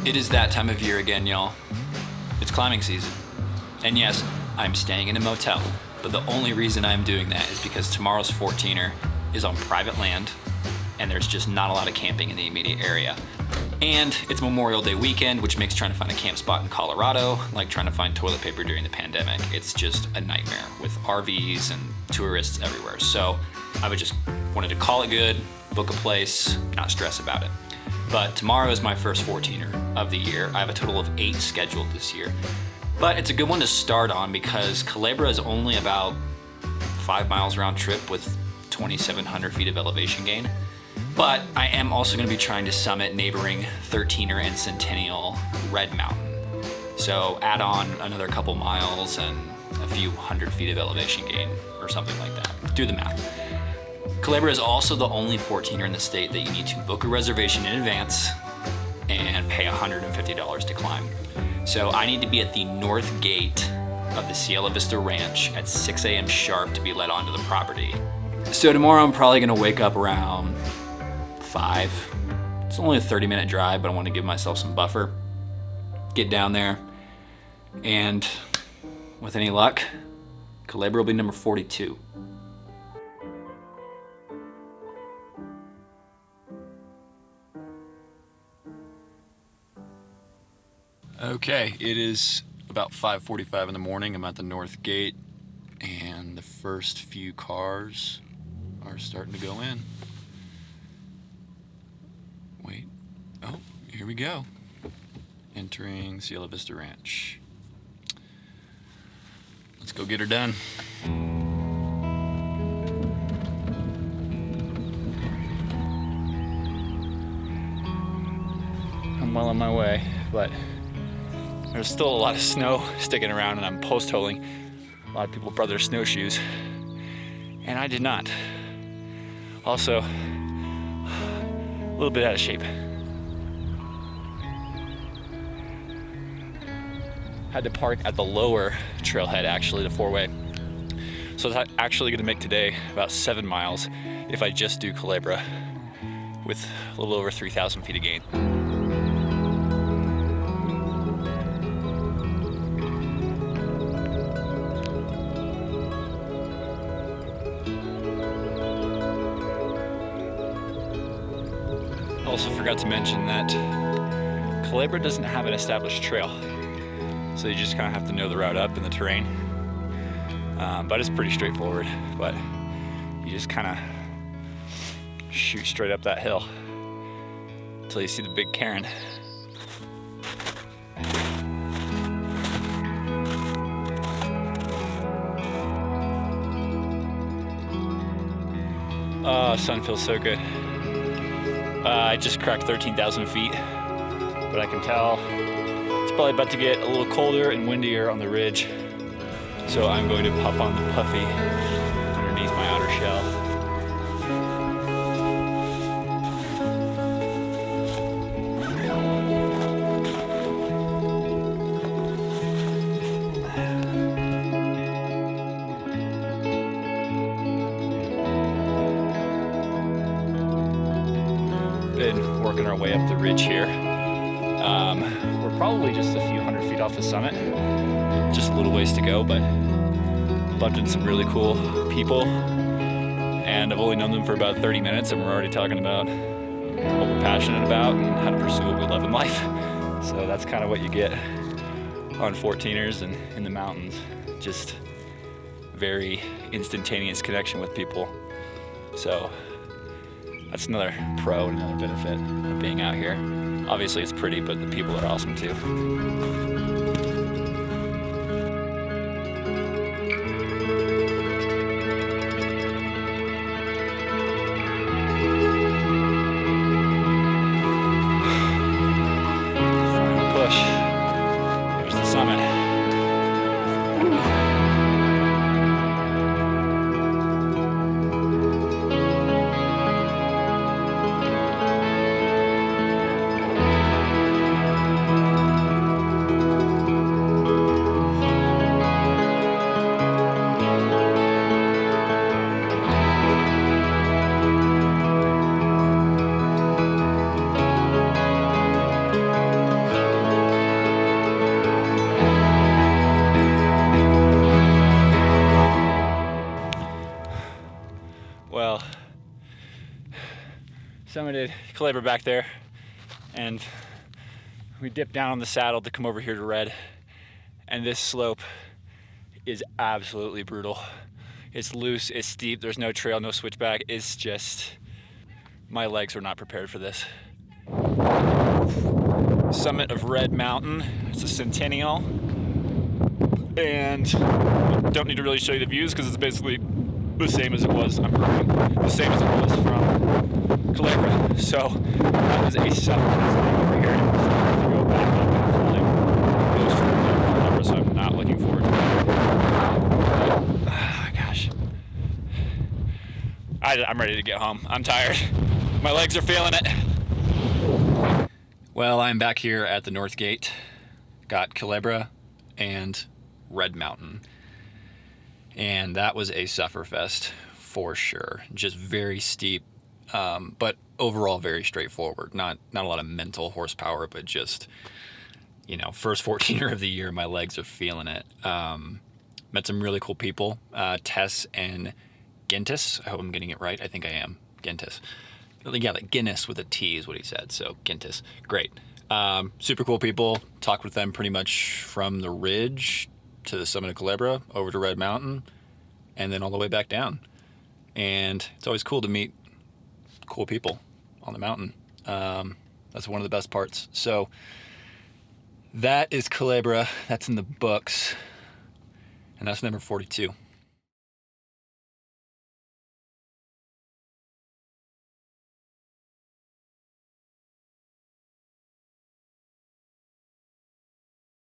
It is that time of year again, y'all. It's climbing season. And yes, I'm staying in a motel, but the only reason I'm doing that is because tomorrow's 14er is on private land, and there's just not a lot of camping in the immediate area. And it's Memorial Day weekend, which makes trying to find a camp spot in Colorado like trying to find toilet paper during the pandemic. It's just a nightmare with RVs and tourists everywhere. So I just wanted to call it good, book a place, not stress about it. But tomorrow is my first 14er of the year. I have a total of 8 scheduled this year. But it's a good one to start on because Culebra is only about 5 miles round trip with 2,700 feet of elevation gain. But I am also going to be trying to summit neighboring 13er and Centennial Red Mountain. So add on another couple miles and a few hundred feet of elevation gain or something like that. Do the math. Culebra is also the only 14er in the state that you need to book a reservation in advance and pay $150 to climb. So I need to be at the north gate of the Cielo Vista Ranch at 6 a.m. sharp to be let onto the property. So tomorrow I'm probably gonna wake up around 5. It's only a 30-minute drive, but I want to give myself some buffer. Get down there, and with any luck, Culebra will be number 42. Okay, it is about 5:45 in the morning. I'm at the north gate, and the first few cars are starting to go in. Wait, oh, here we go. Entering Cielo Vista Ranch. Let's go get her done. I'm well on my way, but there's still a lot of snow sticking around, and I'm post-holing. A lot of people brought their snowshoes, and I did not. Also, a little bit out of shape. Had to park at the lower trailhead, actually, the 4-way. So it's actually gonna make today about 7 miles if I just do Culebra with a little over 3,000 feet of gain. Also forgot to mention that Culebra doesn't have an established trail, so you just kind of have to know the route up and the terrain. But it's pretty straightforward. But you just kind of shoot straight up that hill until you see the big cairn. Oh, sun feels so good. I just cracked 13,000 feet, but I can tell it's probably about to get a little colder and windier on the ridge. So I'm going to pop on the puffy underneath my outer shell. Been working our way up the ridge here. We're probably just a few hundred feet off the summit. Just a little ways to go, but bumped into some really cool people, and I've only known them for about 30 minutes, and we're already talking about what we're passionate about and how to pursue what we love in life. So that's kind of what you get on 14ers and in the mountains. Just very instantaneous connection with people. So that's another pro and another benefit of being out here. Obviously it's pretty, but the people are awesome too. Final push. There's the summit. summited Culebra back there, and we dipped down on the saddle to come over here to Red, and this slope is absolutely brutal. It's loose, it's steep, there's no trail, no switchback. It's just, my legs were not prepared for this. Summit of Red Mountain, it's a centennial, and don't need to really show you the views because it's basically the same as it was, the same as it was from Culebra. So that was a suffering over here. To go back up and climb most of Culebra, so I'm not looking forward to that. Gosh. I'm ready to get home. I'm tired. My legs are feeling it. Well, I'm back here at the North Gate. Got Culebra and Red Mountain. And that was a sufferfest for sure. Just very steep, but overall very straightforward. Not a lot of mental horsepower, but just, you know, first 14er of the year, my legs are feeling it. Met some really cool people, Tess and Gintis. I hope I'm getting it right. I think I am. Gintis. Yeah, like Guinness with a T is what he said. So Gintis, great. Super cool people. Talked with them pretty much from the ridge to the summit of Culebra, over to Red Mountain, and then all the way back down. And it's always cool to meet cool people on the mountain. That's one of the best parts. So that is Culebra. That's in the books. And that's number 42.